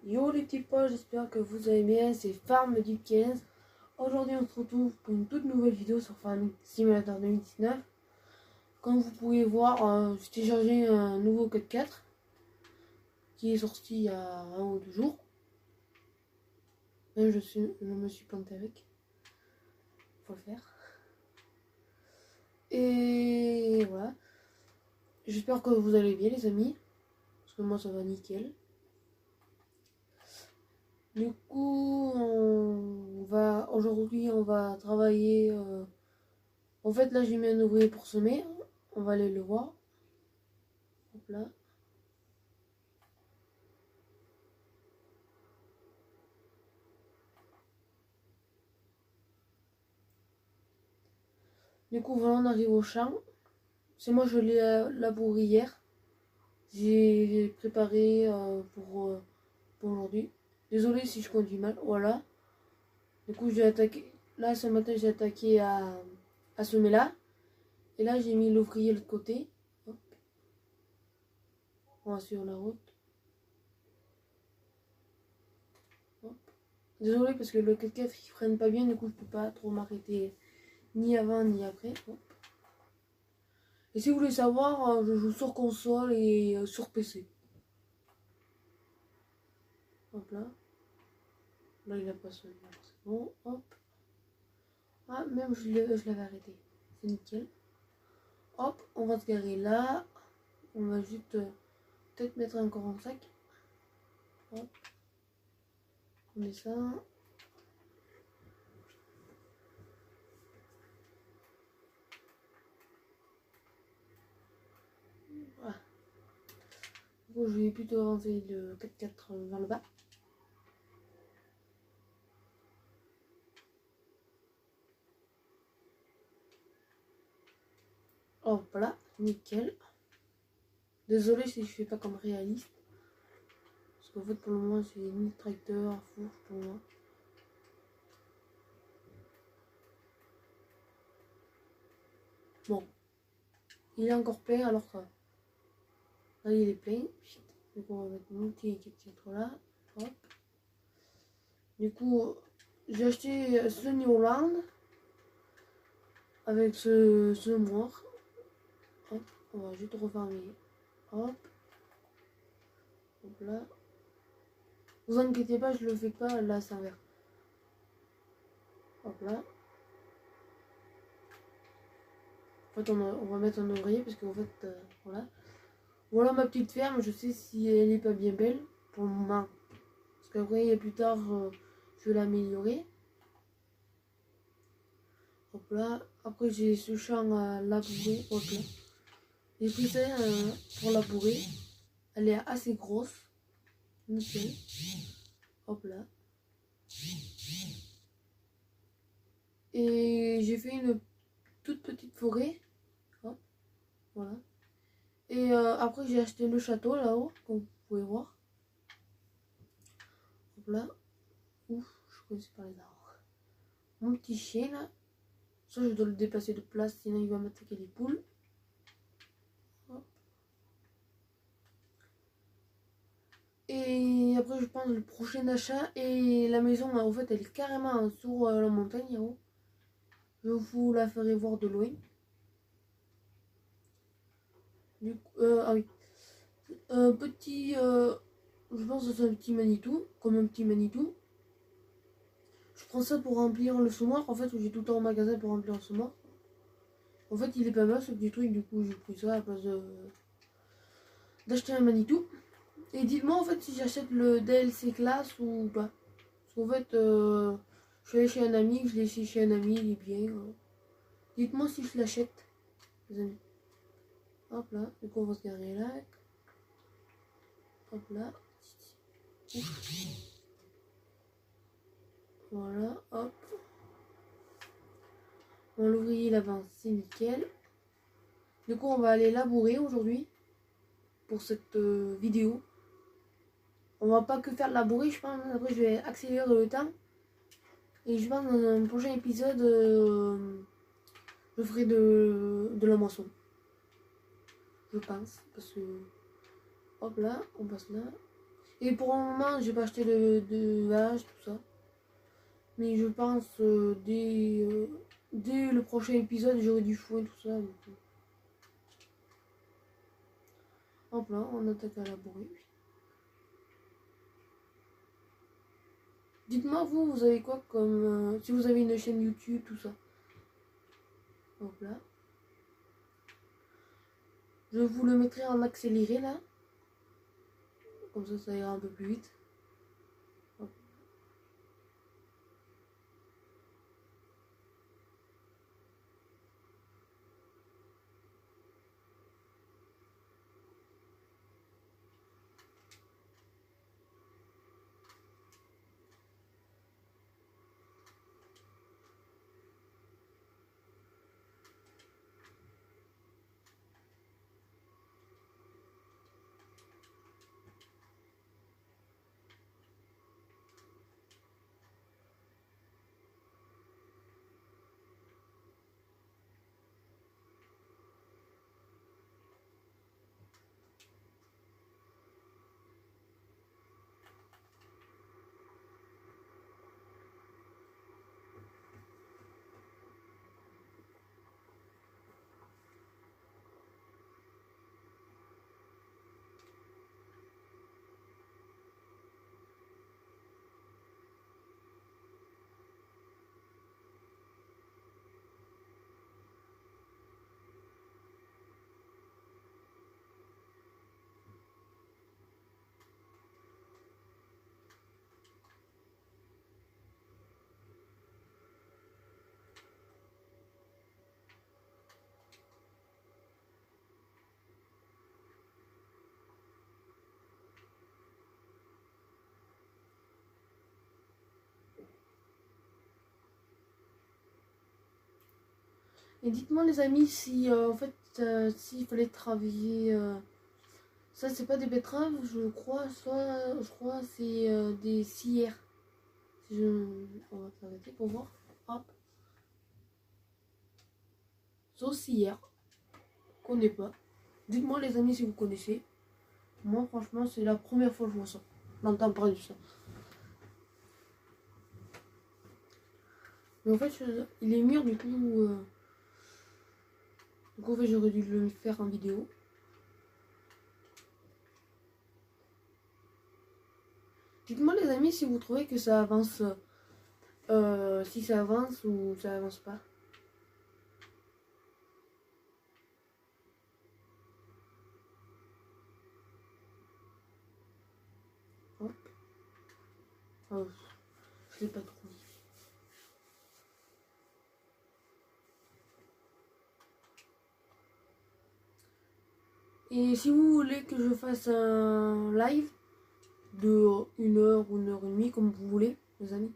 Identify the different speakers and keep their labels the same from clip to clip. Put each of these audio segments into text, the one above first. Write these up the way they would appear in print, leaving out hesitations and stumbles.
Speaker 1: Yo les petits potes, j'espère que vous allez bien, c'est Farm du 15. Aujourd'hui on se retrouve pour une toute nouvelle vidéo sur Farming Simulator 2019. Comme vous pouvez voir, j'ai téléchargé un nouveau code 4 qui est sorti il y a un ou deux jours. Même je me suis planté avec. Faut le faire. Et voilà. J'espère que vous allez bien les amis. Parce que moi ça va nickel. Du coup, aujourd'hui on va travailler. En fait, là j'ai mis un ouvrier pour semer. On va aller le voir. Hop là. Du coup, voilà, on arrive au champ. C'est moi, je l'ai labouré hier. J'ai préparé pour aujourd'hui. Désolé si je conduis mal. Voilà. Du coup, j'ai attaqué. Là, ce matin, j'ai attaqué à semer là. Et là, j'ai mis l'ouvrier de l'autre côté. Hop. On va sur la route. Hop. Désolé parce que le 4x4 il freine pas bien. Du coup, je peux pas trop m'arrêter ni avant ni après. Hop. Et si vous voulez savoir, je joue sur console et sur PC. Hop là. Là, il a pas sonné. C'est bon. Hop. Ah, même je l'avais arrêté. C'est nickel. Hop, on va se garer là. On va juste peut-être mettre encore un sac. Hop. On met ça. Voilà. Du coup, je vais plutôt avancer le 4x4 vers le bas. Hop là, nickel. Désolé si je fais pas comme réaliste. Parce qu'en fait, pour le moment, c'est ni tracteur, fourche pour moi. Bon. Il est encore plein alors ça. Là, il est plein. Du coup, on va mettre mon petit 4x4 là. Hop. Du coup, j'ai acheté ce New Land avec ce noir. Hop, on va juste refermer. Hop. Hop là. Vous inquiétez pas, je le fais pas là, c'est vert. Hop là. En fait, on va mettre un ouvrier parce qu'en fait, voilà. Voilà ma petite ferme. Je sais si elle est pas bien belle pour le moment. Parce qu'après, plus tard, je vais l'améliorer. Hop là. Après, j'ai ce champ à labourer. Hop là. J'ai pris ça pour labourer. Elle est assez grosse. Nickel. Hop là. Et j'ai fait une toute petite forêt. Hop. Voilà. Et après, j'ai acheté le château là-haut, comme vous pouvez voir. Hop là. Ouf, je connaissais pas les arbres. Mon petit chien là. Ça, je dois le déplacer de place, sinon il va m'attaquer les poules. Hop. Et après, je pense le prochain achat. Et la maison, en fait, elle est carrément sur la montagne là-haut. Je vous la ferai voir de loin. Du coup, ah oui. Petit, je pense que c'est un petit Manitou, comme un petit Manitou. Je prends ça pour remplir le semoir. En fait, j'ai tout le temps au magasin pour remplir le semoir. En fait, il est pas mal ce petit truc. Du coup, j'ai pris ça à la place d'acheter un Manitou. Et dites-moi en fait si j'achète le DLC classe ou pas. Parce qu'en fait, je suis allé chez un ami, je l'ai laissé chez un ami, il est bien. Dites-moi si je l'achète, les amis. Hop là, du coup on va se garer là. Hop là. Ouf. Voilà, hop. Bon, l'ouvrier il avance, c'est nickel. Du coup on va aller labourer aujourd'hui pour cette vidéo. On va pas que faire labourer, je pense. Après je vais accélérer le temps. Et je pense dans un prochain épisode, je ferai de la moisson. Je pense. Parce que. Hop là, on passe là. Et pour le moment, j'ai pas acheté de vache, tout ça. Mais je pense dès le prochain épisode, j'aurai du foin, tout ça. Donc, hop là, on attaque à labourer. Dites-moi, vous avez quoi comme... si vous avez une chaîne YouTube, tout ça. Hop là. Je vous le mettrai en accéléré, là. Comme ça ira un peu plus vite. Hop. Et dites-moi les amis si en fait s'il fallait travailler ça c'est pas des betteraves je crois je crois c'est des cires. Si je... On va s'arrêter pour voir. Hop. Saucière. Connais pas. Dites-moi les amis si vous connaissez. Moi franchement c'est la première fois que je vois ça. J'entends parler de ça. Mais en fait il est mûr du coup donc en fait j'aurais dû le faire en vidéo. Dites-moi les amis si vous trouvez que ça avance, si ça avance ou ça avance pas. Hop. Oh, je sais pas trop. Et si vous voulez que je fasse un live de 1 heure ou 1 heure et demie, comme vous voulez, les amis,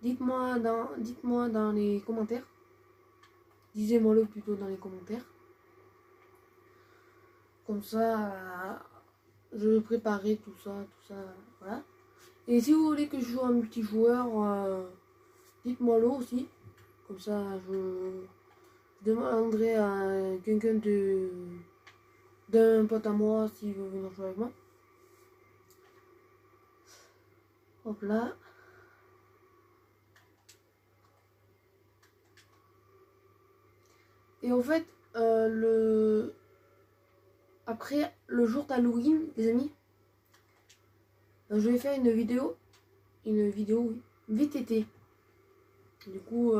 Speaker 1: dites-moi dans les commentaires. Disez-moi le plutôt dans les commentaires. Comme ça, je vais préparer tout ça, voilà. Et si vous voulez que je joue un multijoueur, dites-moi le aussi. Comme ça, je demanderai à quelqu'un d'un pote à moi s'il veut venir jouer avec moi. Hop là. Et en fait, après le jour d'Halloween, les amis, je vais faire une vidéo, oui, VTT. Du coup,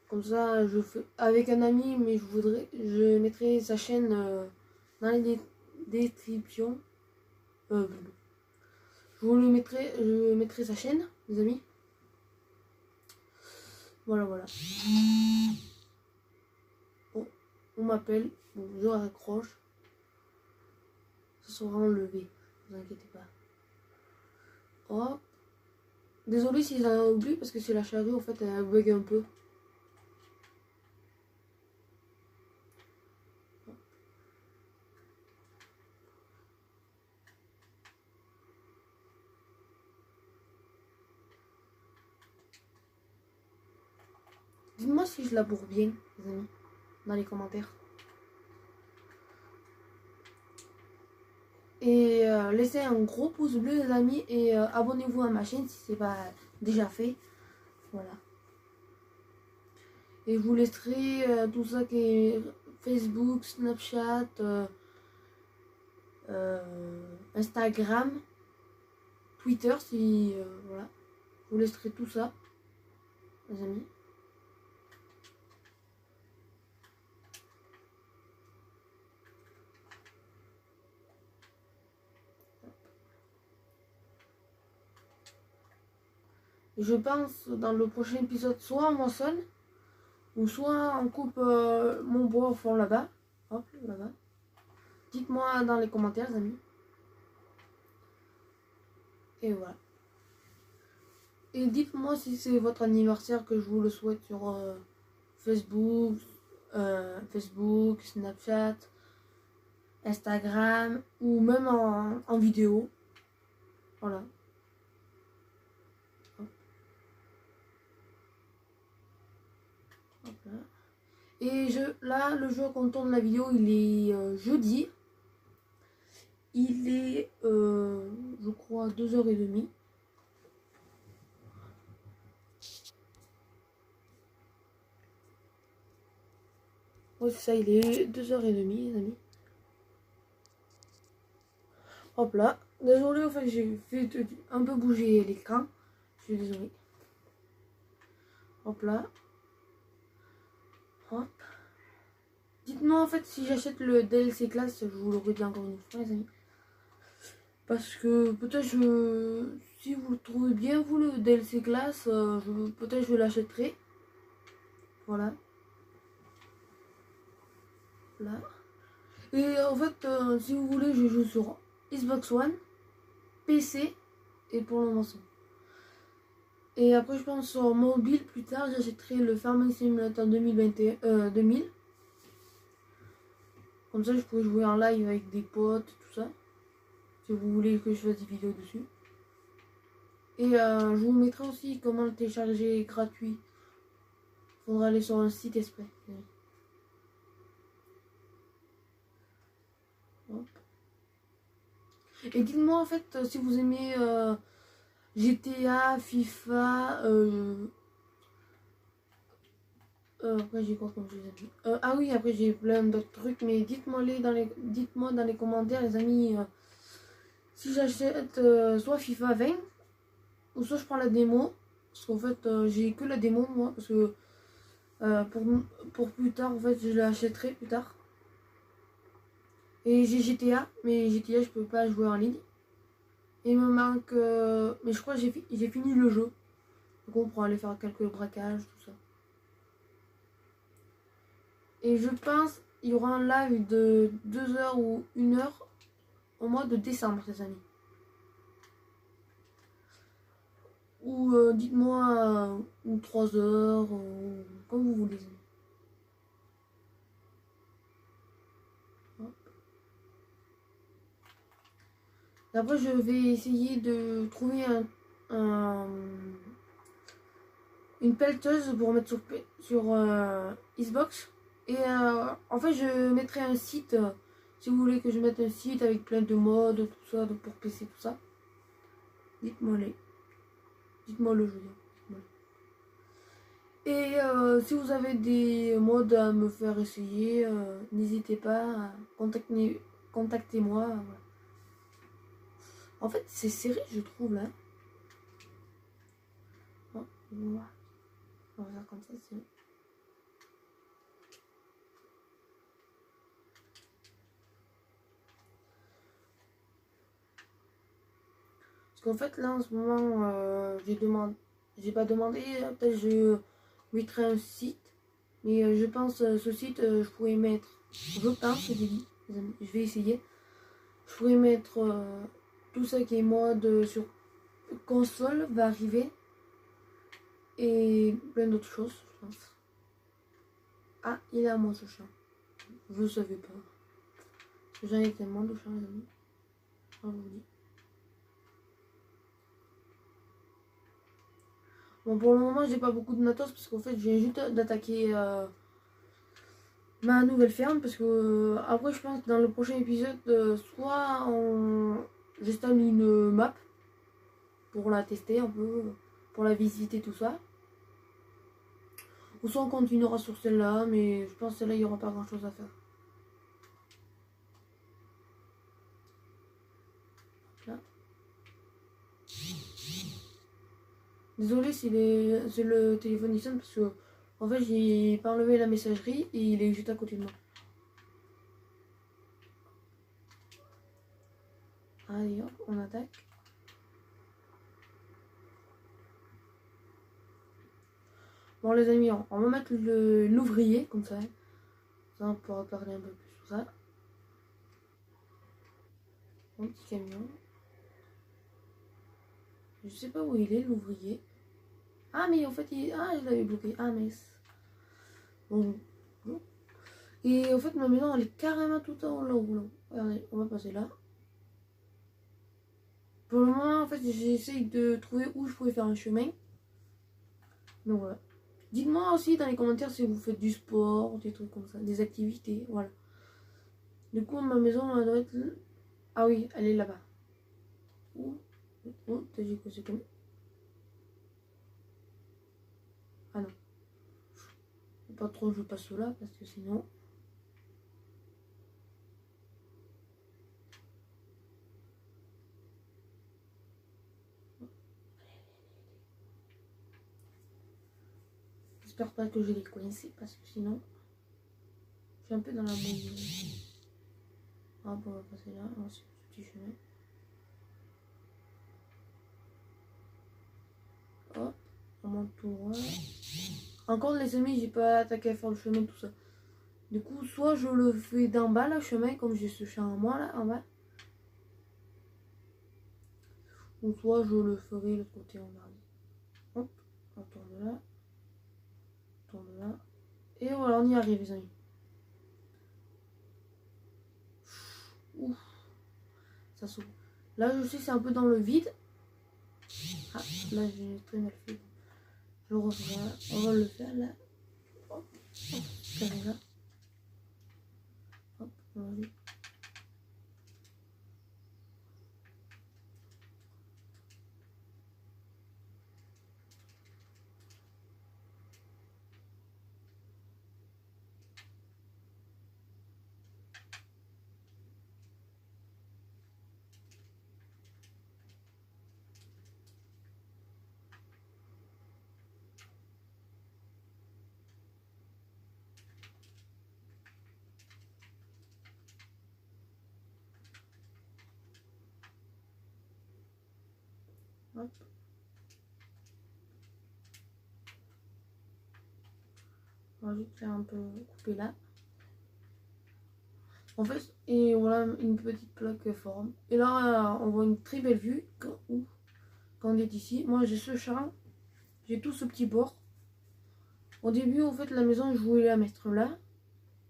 Speaker 1: comme ça, je fais avec un ami, mais je mettrai sa chaîne dans les descriptions. Je mettrai sa chaîne, les amis. Voilà. Bon, on m'appelle, bon, je raccroche. Ça sera enlevé, ne vous inquiétez pas. Hop. Désolé si j'en ai oublié parce que c'est la charrue, en fait, elle bug un peu. Dites-moi si je laboure bien, les amis, dans les commentaires. Et laissez un gros pouce bleu les amis et abonnez-vous à ma chaîne si c'est pas déjà fait. Voilà. Et je vous laisserai tout ça qui est Facebook, Snapchat, Instagram, Twitter si voilà. Je vous laisserai tout ça les amis. Je pense dans le prochain épisode, soit on moissonne, ou soit on coupe mon bois au fond là-bas. Hop, là-bas. Dites-moi dans les commentaires, les amis. Et voilà. Et dites-moi si c'est votre anniversaire que je vous le souhaite sur Facebook, Snapchat, Instagram, ou même en vidéo. Voilà. Hop là. Et là, le jour qu'on tourne la vidéo, il est jeudi. Il est, je crois, 2h30. Ouais, c'est ça, il est 2h30, les amis. Hop là. Désolé, en fait, j'ai fait un peu bouger l'écran. Je suis désolée. Hop là. Hop. Dites-moi en fait si j'achète le DLC classe, je vous le redis encore une fois, les amis. Parce que peut-être si vous le trouvez bien, vous, le DLC classe, peut-être je l'achèterai. Voilà. Là. Et en fait, si vous voulez, je joue sur Xbox One, PC et pour le moment. Et après, je pense sur mobile, plus tard, j'achèterai le Farming Simulator 2000. Comme ça, je pourrais jouer en live avec des potes, tout ça. Si vous voulez que je fasse des vidéos dessus. Et je vous mettrai aussi comment le télécharger gratuit. Faudra aller sur un site exprès. Hop. Et dites-moi en fait si vous aimez GTA, FIFA, après j'ai quoi comme je vous ai dit. Ah oui, après j'ai plein d'autres trucs, mais dites-moi dans les commentaires les amis si j'achète soit FIFA 20 ou soit je prends la démo. Parce qu'en fait j'ai que la démo moi, parce que pour plus tard en fait je l'achèterai plus tard. Et j'ai GTA, mais GTA je peux pas jouer en ligne. Et il me manque mais je crois que j'ai fini le jeu. Donc on pourra aller faire quelques braquages, tout ça. Et je pense il y aura un live de 2h ou 1h au mois de décembre, les amis. Ou dites-moi, ou 3h, comme vous voulez. Après, je vais essayer de trouver une pelleteuse pour mettre sur Xbox. Et en fait, je mettrai un site, si vous voulez que je mette un site avec plein de modes, tout ça, pour PC, tout ça. Dites-moi le jeu. Et si vous avez des modes à me faire essayer, n'hésitez pas à contactez-moi. Voilà. En fait, c'est serré, je trouve, là. Oh, voilà. On va faire comme ça, c'est... Parce qu'en fait, là, en ce moment, j'ai pas demandé, peut-être je mettrai un site. Mais je pense, ce site, je pourrais mettre... Je pense, je vais essayer. Je pourrais mettre tout ça qui est mode sur console va arriver. Et plein d'autres choses, je pense. Ah, il est à moi ce chat. Je ne savais pas. J'en ai tellement de chats, les amis. Je vous dis. Bon, pour le moment, j'ai pas beaucoup de matos parce qu'en fait, je viens juste d'attaquer ma nouvelle ferme. Parce que après, je pense que dans le prochain épisode, soit j'installe une map pour la tester un peu, pour la visiter, tout ça. Ou soit on continuera sur celle-là, mais je pense que celle-là, il n'y aura pas grand-chose à faire. Là. Désolé si c'est le téléphone qui sonne parce que en fait j'ai pas enlevé la messagerie et il est juste à côté de moi. Allez hop, on attaque. Bon les amis, on va mettre l'ouvrier comme ça. Ça on pourra parler un peu plus sur ça. Mon petit camion. Je sais pas où il est l'ouvrier. Ah mais en fait ah je l'avais bloqué. Ah mince. Bon. Et en fait ma maison elle est carrément tout en haut. Regardez, on va passer là. Pour le moment en fait j'essaye de trouver où je pourrais faire un chemin. Donc voilà. Dites-moi aussi dans les commentaires si vous faites du sport, des trucs comme ça, des activités, voilà. Du coup ma maison elle doit être... Ah oui, elle est là-bas. Oh, t'as dit que c'est comme... Ah non. Pas trop je passe là parce que sinon... J'espère pas que je les coincé parce que sinon... Je suis un peu dans la mouille. Hop, on va passer là, on va sur ce petit chemin. Hop, on monte tout droit. Encore les amis, j'ai pas attaqué à faire le chemin tout ça. Du coup, soit je le fais d'en bas le chemin, comme j'ai ce champ en moi là, en bas. Ou soit je le ferai de l'autre côté en bas. Hop, on tourne là. On tourne là. Et voilà, on y arrive les amis. Ouf, ça s'ouvre. Là je sais c'est un peu dans le vide. Ah, là j'ai très mal fait. Je le referai. On va le faire là. Hop, hop, carré là. Hop, on va aller. Hop. On va juste faire un peu couper là. En fait, et voilà une petite plateforme. Et là, on voit une très belle vue quand on est ici. Moi, j'ai ce champ, j'ai tout ce petit bord. Au début, en fait, la maison, je voulais la mettre là,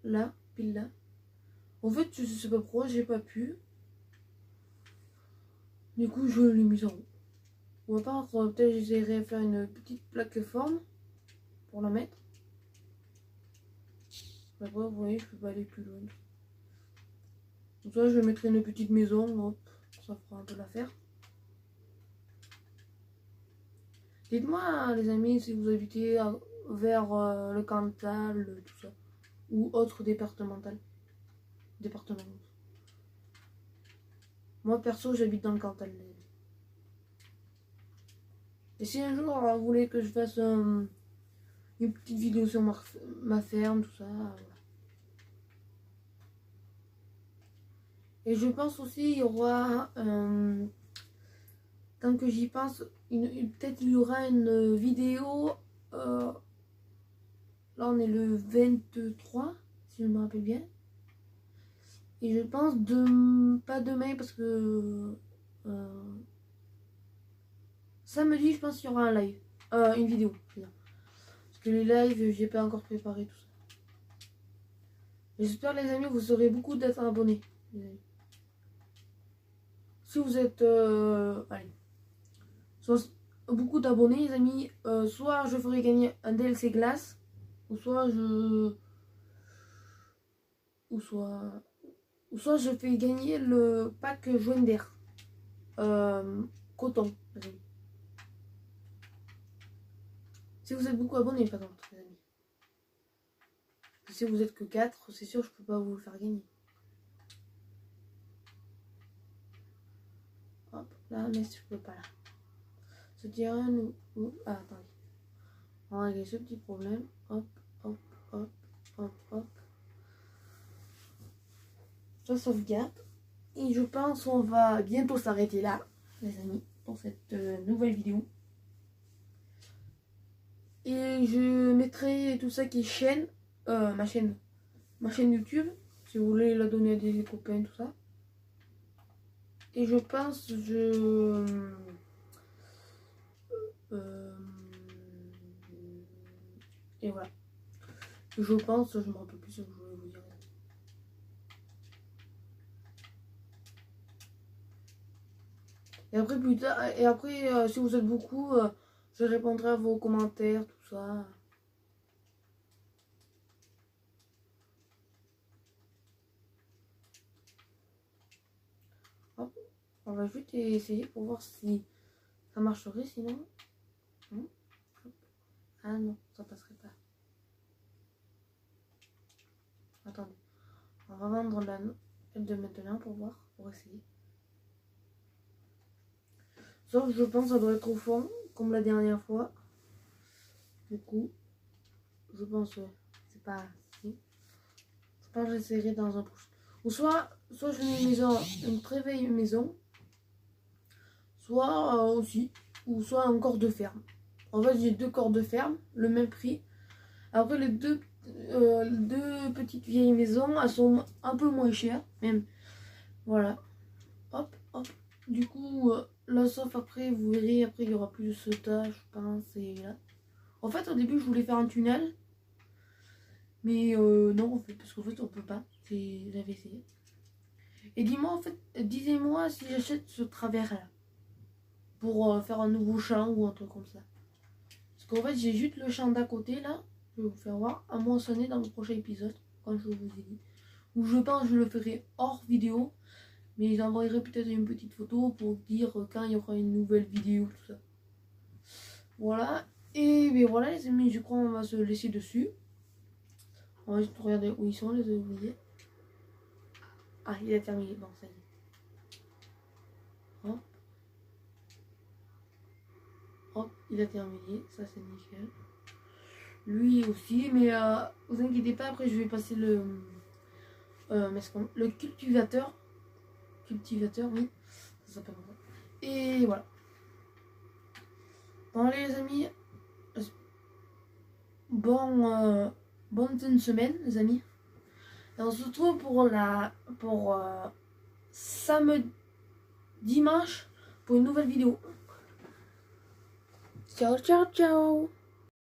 Speaker 1: là, pile là. En fait, je sais pas pourquoi, j'ai pas pu. Du coup, je l'ai mise en haut. On va pas peut-être j'essaierai de faire une petite plateforme pour la mettre. Après, vous voyez, je peux pas aller plus loin. Donc ça, je mettrai une petite maison, hop, ça fera un peu l'affaire. Dites-moi, les amis, si vous habitez vers le Cantal, tout ça, ou autre département. Moi, perso, j'habite dans le Cantal. Et si un jour vous voulez que je fasse une petite vidéo sur ma ferme, tout ça, voilà. Et je pense aussi il y aura, tant que j'y pense, peut-être il y aura une vidéo, là on est le 23, si je me rappelle bien. Et je pense pas demain parce que samedi je pense qu'il y aura un live, une vidéo. Parce que les lives j'ai pas encore préparé tout ça. J'espère les amis vous serez beaucoup d'être abonnés. Si vous êtes allez, soit beaucoup d'abonnés les amis, soit je ferai gagner un DLC glace, ou soit je fais gagner le pack Joindre. coton, les amis. Si vous êtes beaucoup abonnés, par contre, les amis. Si vous êtes que 4, c'est sûr, je peux pas vous le faire gagner. Hop, là, mais je peux pas là. Se dire ou... Ah, attendez. On va régler ce petit problème. Hop, hop, hop, hop, hop. Je sauvegarde. Et je pense qu'on va bientôt s'arrêter là, les amis, pour cette nouvelle vidéo. Et je mettrai tout ça qui est chaîne, ma chaîne YouTube, si vous voulez la donner à des copains, tout ça. Et je pense, et voilà. Je pense, je me rappelle plus ce que je voulais vous dire. Et après, plus tard, et après, si vous êtes beaucoup, je répondrai à vos commentaires, tout ça. Hop, on va juste essayer pour voir si ça marcherait, sinon. Ah non, ça passerait pas. Attendez, on va vendre la de maintenant pour voir, pour essayer. Sauf je pense que ça doit être au fond, comme la dernière fois. Du coup, je pense que c'est pas si. Je pense que j'essaierai dans un prochain. Ou soit je mets une maison, une très vieille maison, soit aussi, ou soit un corps de ferme. En fait, j'ai 2 corps de ferme, le même prix. Après, les deux petites vieilles maisons, elles sont un peu moins chères, même. Voilà. Hop, hop. Du coup, là, sauf après, vous verrez, après, il y aura plus de sautage, je pense, et là. En fait, au début, je voulais faire un tunnel. Mais non, en fait, parce qu'en fait, on peut pas. J'avais essayé. Et dis-moi, en fait, disez-moi si j'achète ce travers-là. Pour faire un nouveau champ ou un truc comme ça. Parce qu'en fait, j'ai juste le champ d'à côté, là. Je vais vous faire voir. À moissonner dans le prochain épisode, comme je vous ai dit. Ou je pense que je le ferai hors vidéo. Mais j'envoyerai peut-être une petite photo pour dire quand il y aura une nouvelle vidéo, tout ça. Voilà. Et bien voilà les amis, je crois qu'on va se laisser dessus. On va juste regarder où ils sont les ouvriers. Ah, il a terminé. Bon, ça y est. Hop. Hop, il a terminé. Ça, c'est nickel. Lui aussi, mais vous inquiétez pas, après je vais passer le cultivateur. Cultivateur, oui. Ça s'appelle comme ça. Et voilà. Bon, allez les amis. Bonne semaine, les amis. Et on se retrouve pour samedi, dimanche, pour une nouvelle vidéo. Ciao, ciao, ciao.